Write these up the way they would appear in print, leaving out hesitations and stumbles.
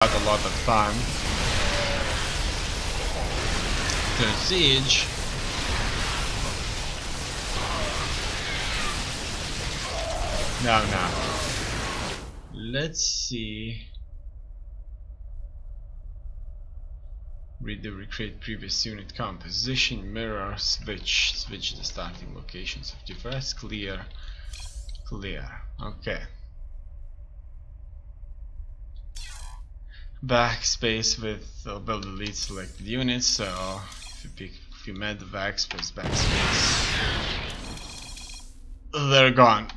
A lot of time to siege. Now let's see. Read the recreate previous unit composition, mirror, switch the starting locations of device, clear. Okay. Backspace with build delete selected units, so if you met the backspace, they're gone.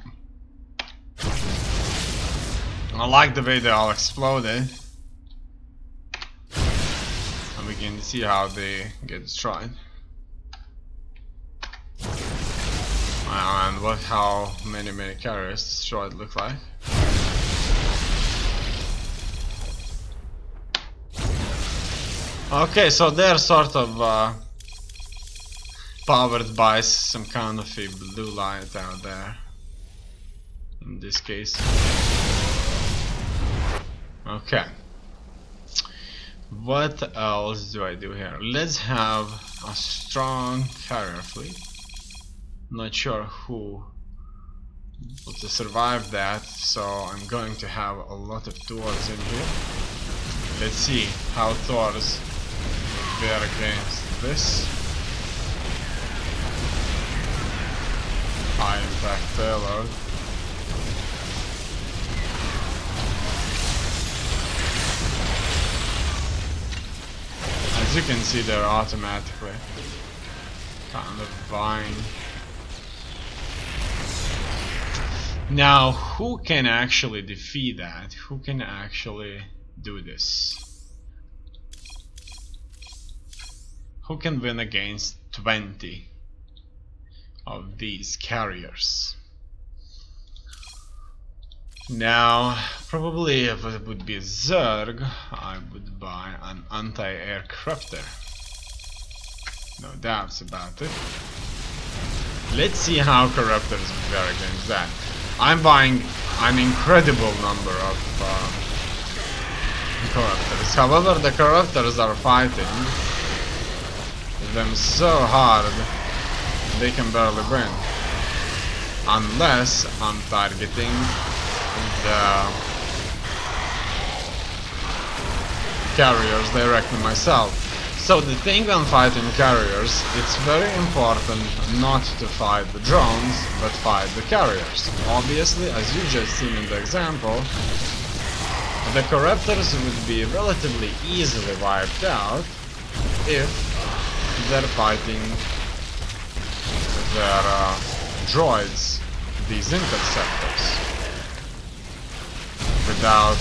I like the way they all exploded. And we can see how they get destroyed. And how many carriers destroyed look like. Okay, so they're sort of powered by some kind of a blue light out there. In this case. Okay. What else do I do here? Let's have a strong carrier fleet. Not sure who will survive that, so I'm going to have a lot of Thors in here. Let's see how Thors fare against this. High impact payload. As you can see, they're automatically kind of vying. Now, who can actually defeat that? Who can actually do this? Who can win against 20 of these carriers? Now, probably if it would be Zerg, I would buy an anti-aircrafter. No doubts about it. Let's see how corruptors fare against that. I'm buying an incredible number of corruptors. However, the corruptors are fighting them so hard they can barely win. Unless I'm targeting the carriers directly myself. So the thing when fighting carriers, it's very important not to fight the drones, but fight the carriers. Obviously, as you just seen in the example, the corruptors would be relatively easily wiped out if they're fighting their droids, these interceptors. Without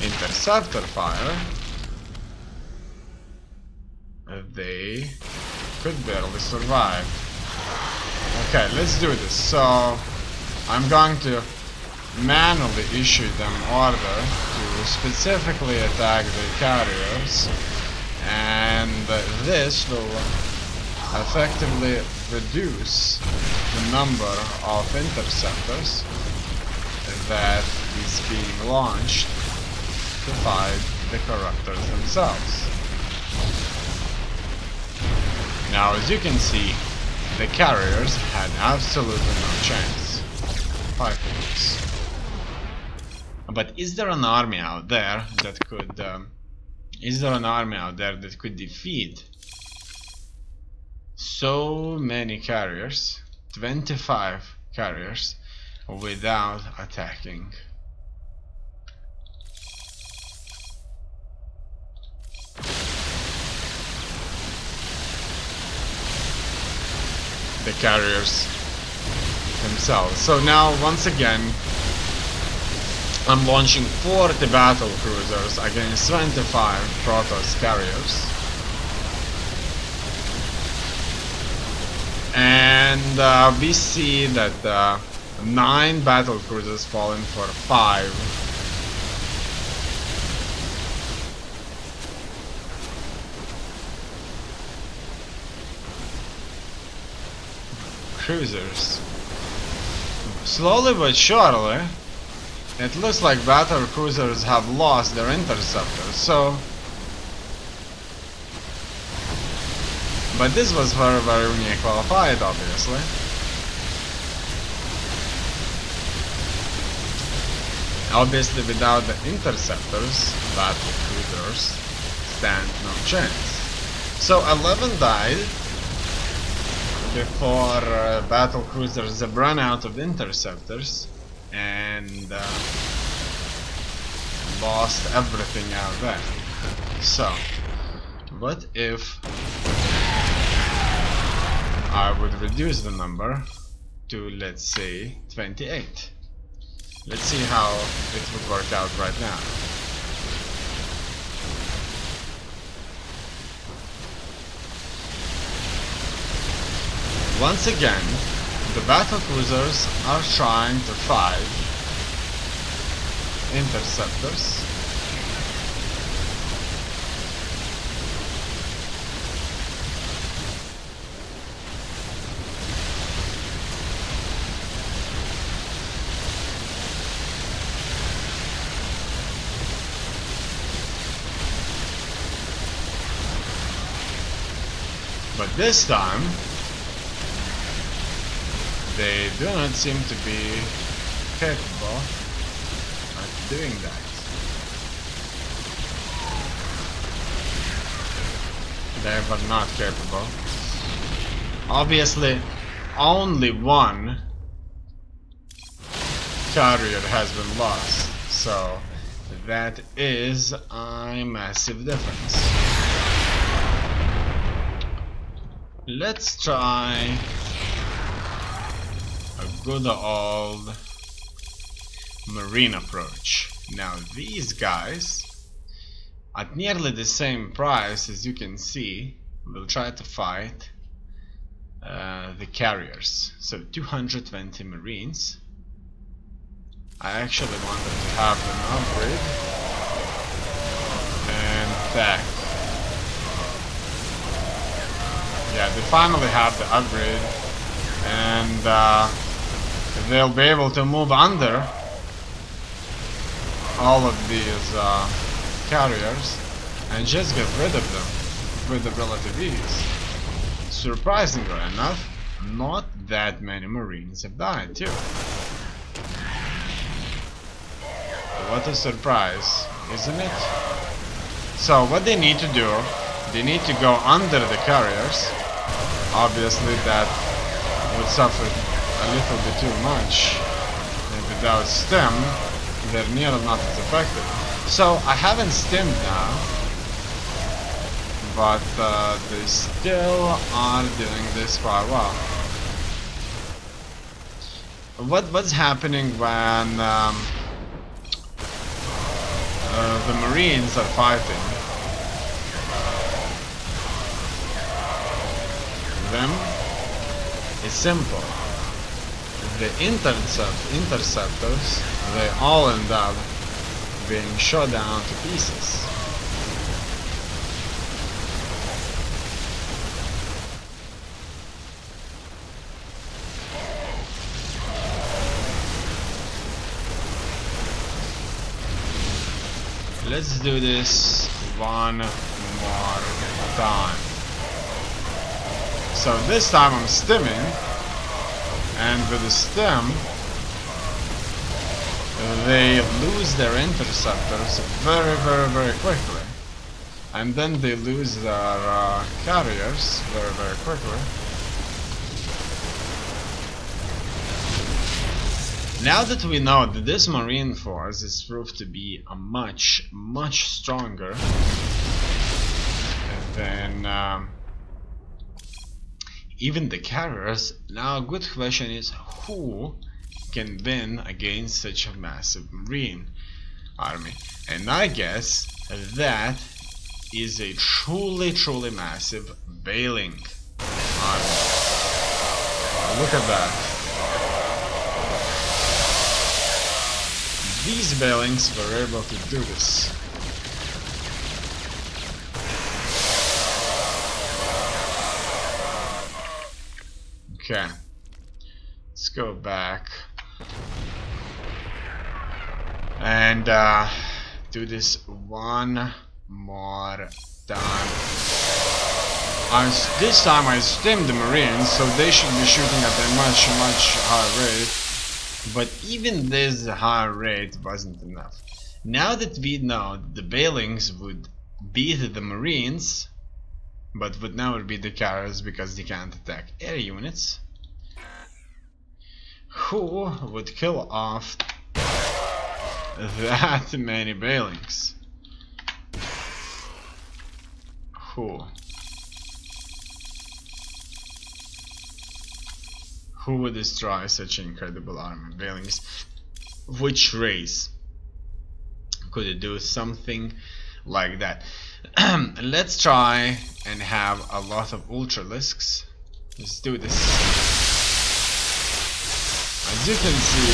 interceptor fire, they could barely survive. Okay, let's do this. So I'm going to manually issue them order to specifically attack the carriers, and this will effectively reduce the number of interceptors that is being launched to fight the corruptors themselves. Now, as you can see, the carriers had absolutely no chance fighting this. But is there an army out there that could defeat so many carriers, 25 carriers, without attacking? The carriers themselves. So now, once again, I'm launching 40 battle cruisers against 25 Protoss carriers. And we see that 9 battle cruisers falling for 5. Cruisers. Slowly but surely, It looks like battle cruisers have lost their interceptors, so... But this was very, very unequal fight, obviously. Obviously, without the interceptors, battle cruisers stand no chance. So 11 died before battle cruisers have run out of interceptors and lost everything out there. So, what if I would reduce the number to, let's say, 28? Let's see how it would work out right now. Once again, the battle cruisers are trying to fight interceptors. But this time, they do not seem to be capable of doing that. They were not capable. Obviously, only one carrier has been lost, so that is a massive difference. Let's try a good old marine approach. Now these guys, at nearly the same price as you can see, will try to fight the carriers. So 220 marines. I actually wanted to have them upgrade and attack. Yeah, they finally have the upgrade, and they'll be able to move under all of these carriers and just get rid of them with a relative ease. Surprisingly enough, not that many marines have died too. What a surprise, isn't it? So what they need to do, they need to go under the carriers. Obviously that would suffer a little bit too much, and without stim they're nearly not as effective. So I haven't stimmed now, but they still are doing this quite well. What's happening when the marines are fighting them? It's simple. The interceptors, they all end up being shot down to pieces. Let's do this one more time. So this time I'm stimming, and with the stim they lose their interceptors very quickly, and then they lose their carriers very quickly. Now that we know that this marine force is proved to be a much stronger than even the carriers, now a good question is who can win against such a massive marine army? And I guess that is a truly massive bailing army. Look at that. These bailings were able to do this. Okay, let's go back. And do this one more time. This time I stemmed the Marines, so they should be shooting at a much higher rate. But even this high rate wasn't enough. Now that we know the Bailings would beat the Marines, but would never beat the carriers because they can't attack air units, who would kill off that many Bailings? Who? Who would destroy such an incredible army of Bailings? Which race could do something like that? Let's try and have a lot of Ultralisks. Let's do this. As you can see,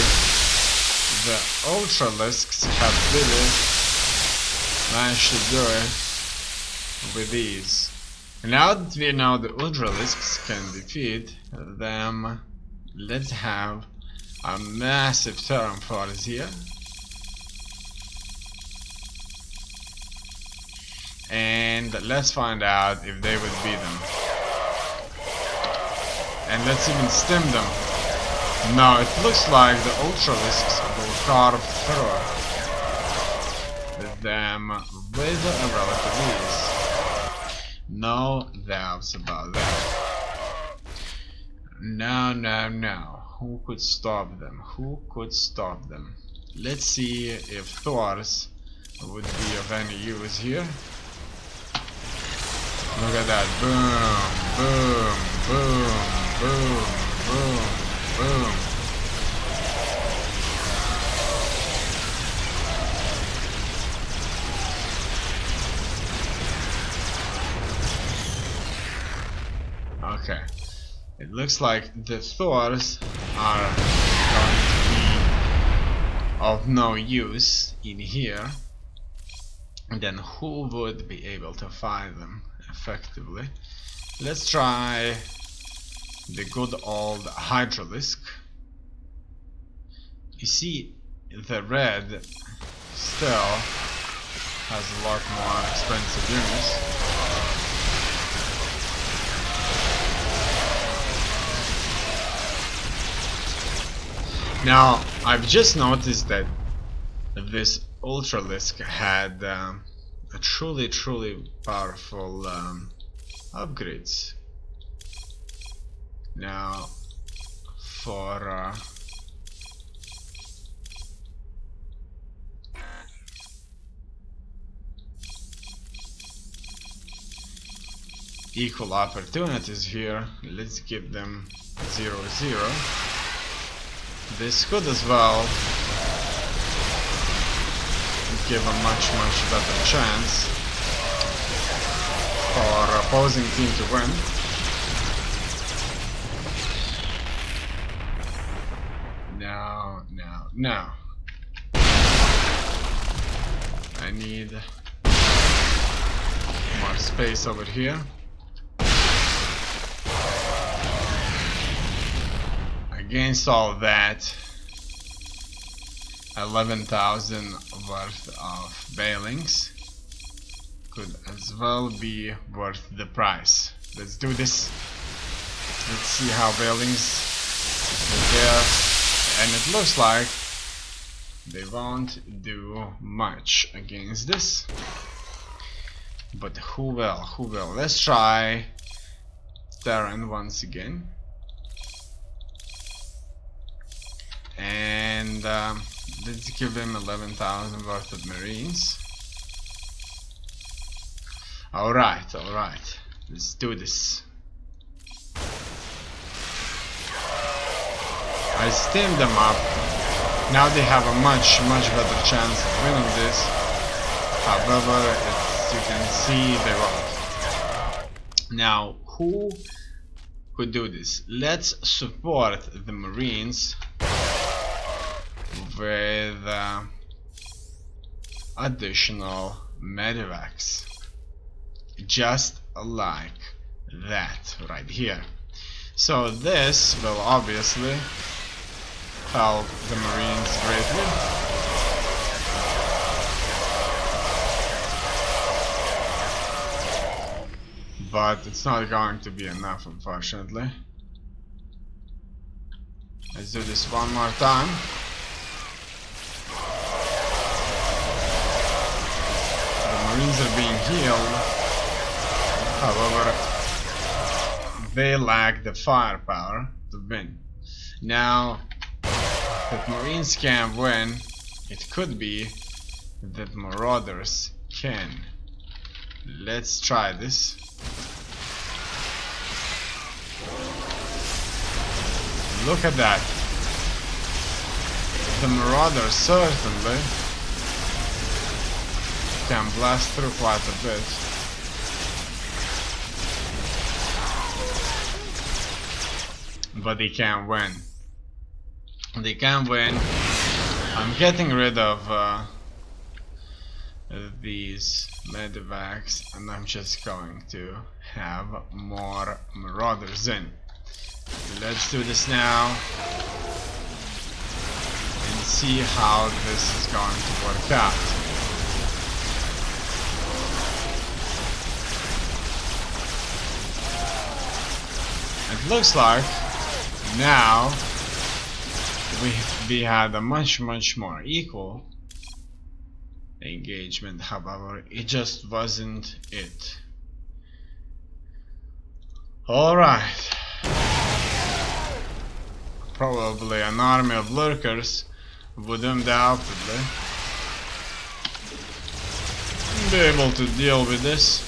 the Ultralisks have really managed to do it with ease. Now that we know the Ultralisks can defeat them, let's have a massive Terran force here. And let's find out if they would beat them. And let's even stem them. No, it looks like the Ultralisks will carve through them with a relative ease. No doubts about that. No. Who could stop them? Who could stop them? Let's see if Thors would be of any use here. Look at that. Boom, boom, boom, boom, boom, boom. Okay. It looks like the Thors are going to be of no use in here. And then who would be able to fight them effectively? Let's try the good old Hydralisk. You see, the red still has a lot more expensive units. Now, I've just noticed that this Ultralisk had a truly powerful upgrades. Now, for equal opportunities here, let's give them 0-0. This could as well give a much better chance for opposing team to win. No. I need more space over here. Against all that, 11,000 worth of Bailings could as well be worth the price. Let's do this. Let's see how Bailings is there. And it looks like they won't do much against this. But who will? Let's try Terran once again. And let's give him 11,000 worth of Marines. Alright. Let's do this. I steamed them up. Now they have a much better chance of winning this. However, as you can see, they won't. Now, who could do this? Let's support the Marines with additional medivacs, just like that right here. So this will obviously help the Marines greatly. but it's not going to be enough, unfortunately. Let's do this one more time. The Marines are being healed. However, they lack the firepower to win. Now, if Marines can win, it could be that Marauders can. Let's try this. Look at that. The Marauders certainly can blast through quite a bit. But they can't win. They can't win. I'm getting rid of these medevacs, and I'm just going to have more Marauders in. Let's do this now and see how this is going to work out. It looks like now we had a much more equal engagement. However, it just wasn't it. Alright. Probably an army of lurkers would undoubtedly be able to deal with this.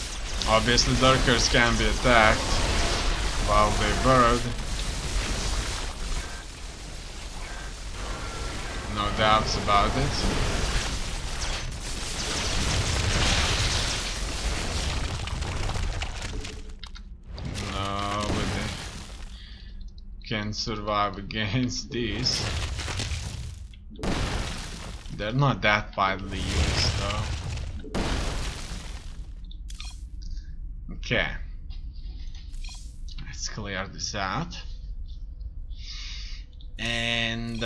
Obviously, lurkers can be attacked while they burrowed. No doubts about it. Nobody can survive against these. They're not that widely used though. Okay. Let's clear this out. And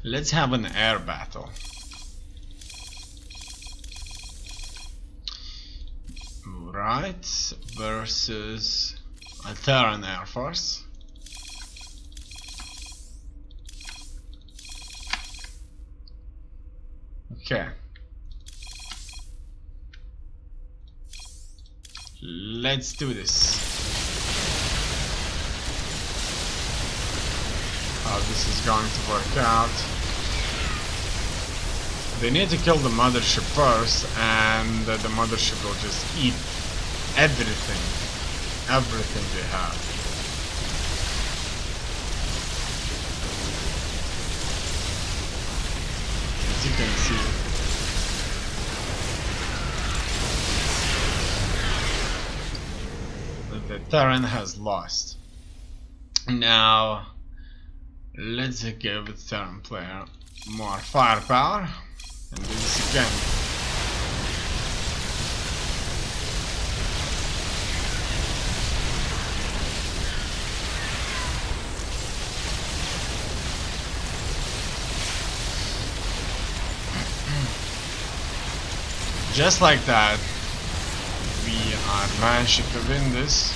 let's have an air battle. Right, versus a Terran Air Force. Okay. Let's do this. How this is going to work out. They need to kill the mothership first, and the mothership will just eat everything they have. As you can see, the Terran has lost. Now, let's give the Terran player more firepower and do this again. Just like that, we are managing to win this.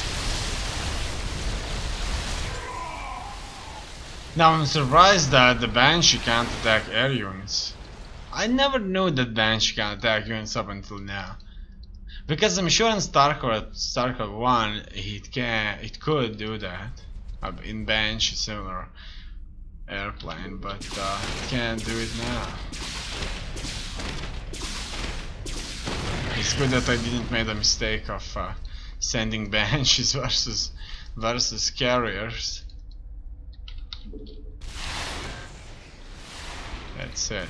Now I'm surprised that the Banshee can't attack air units. I never knew that Banshee can attack units up until now. Because I'm sure in Starcraft 1 it could do that. In Banshee, similar airplane, but it can't do it now. It's good that I didn't make the mistake of sending Banshees versus carriers. That's it.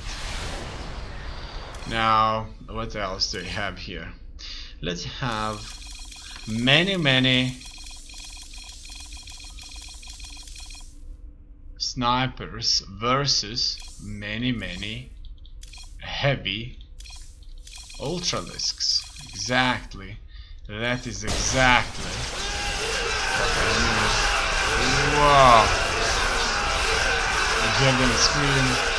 Now, what else do we have here? Let's have many snipers versus many heavy ultralisks. Exactly. That is exactly what I need. Wow. You hear them scream.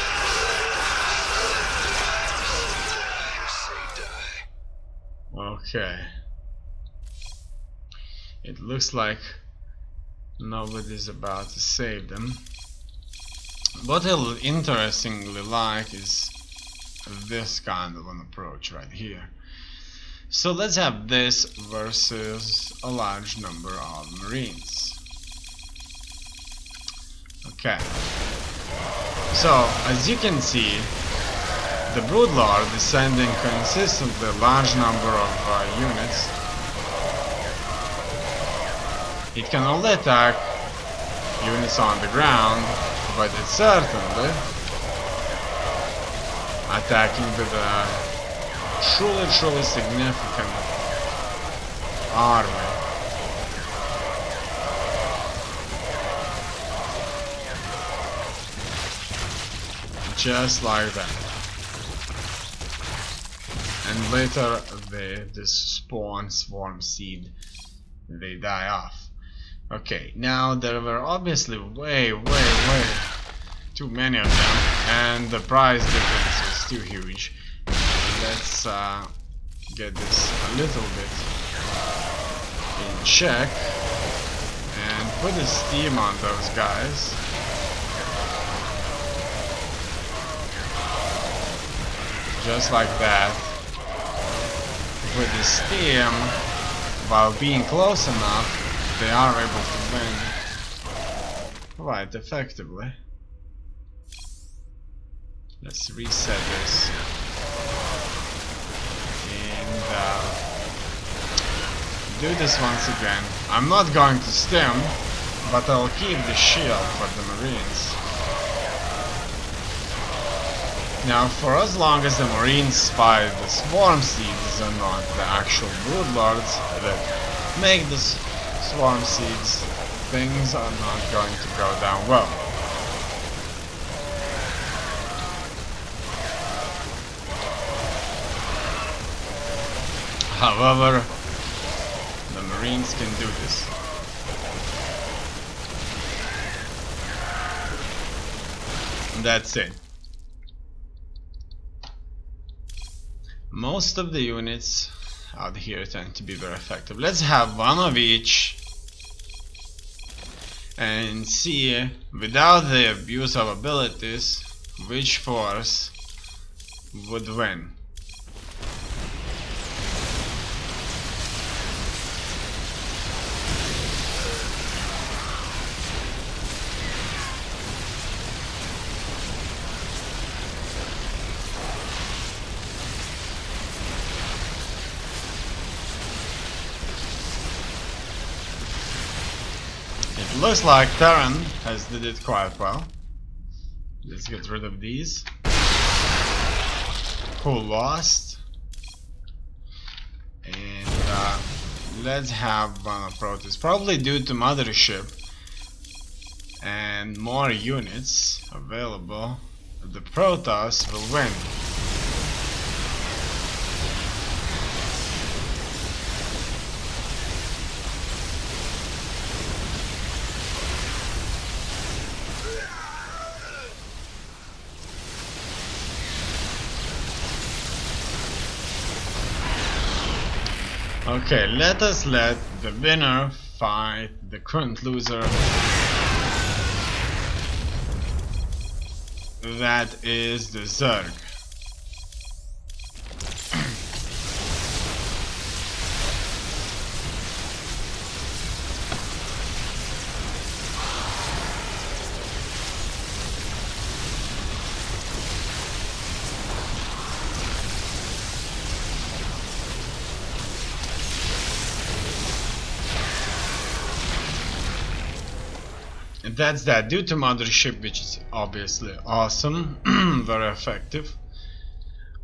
Okay. It looks like nobody's about to save them. What I interestingly like is this kind of an approach right here. So let's have this versus a large number of Marines. Okay. So, as you can see, the Broodlord is sending consistently a large number of units. It can only attack units on the ground, but it's certainly attacking with a truly significant army. Just like that. And later this spawn swarm seed, they die off. Okay, now there were obviously way too many of them, and the price difference is too huge. Let's get this a little bit in check and put a steam on those guys. Just like that. With the steam, while being close enough, they are able to win quite effectively. Let's reset this and do this once again. I'm not going to stim, but I'll keep the shield for the Marines. Now, for as long as the Marines fight the swarm seeds and not the actual Broodlords that make the swarm seeds, things are not going to go down well. However, the Marines can do this. And that's it. Most of the units out here tend to be very effective. Let's have one of each and see, without the abuse of abilities, which force would win. Looks like Terran has did it quite well. Let's get rid of these. Who lost? And let's have one of Protoss. Probably due to Mothership and more units available, the Protoss will win. Okay, let us let the winner fight the current loser. That is the Zerg. That's that. Due to Mothership, which is obviously awesome, very effective.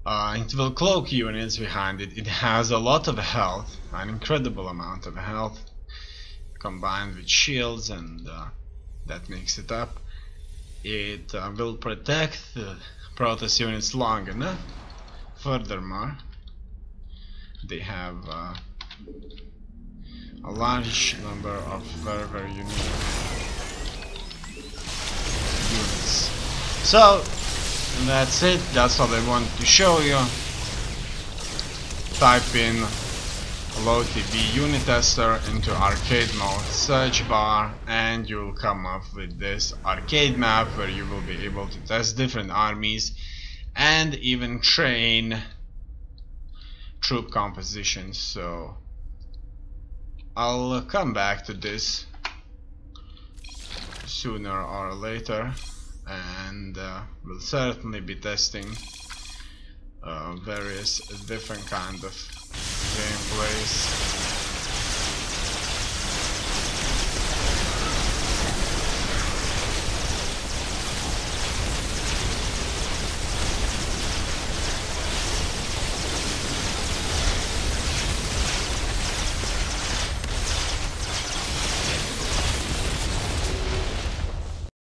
It will cloak units behind it. It has a lot of health, an incredible amount of health, combined with shields, and that makes it up. It will protect the Protoss units long enough. Furthermore, they have a large number of very unique units. So that's it. That's all I wanted to show you. Type in load the unit tester into arcade mode search bar, and you'll come up with this arcade map where you will be able to test different armies and even train troop compositions. So I'll come back to this sooner or later, and we'll certainly be testing various different kind of gameplays.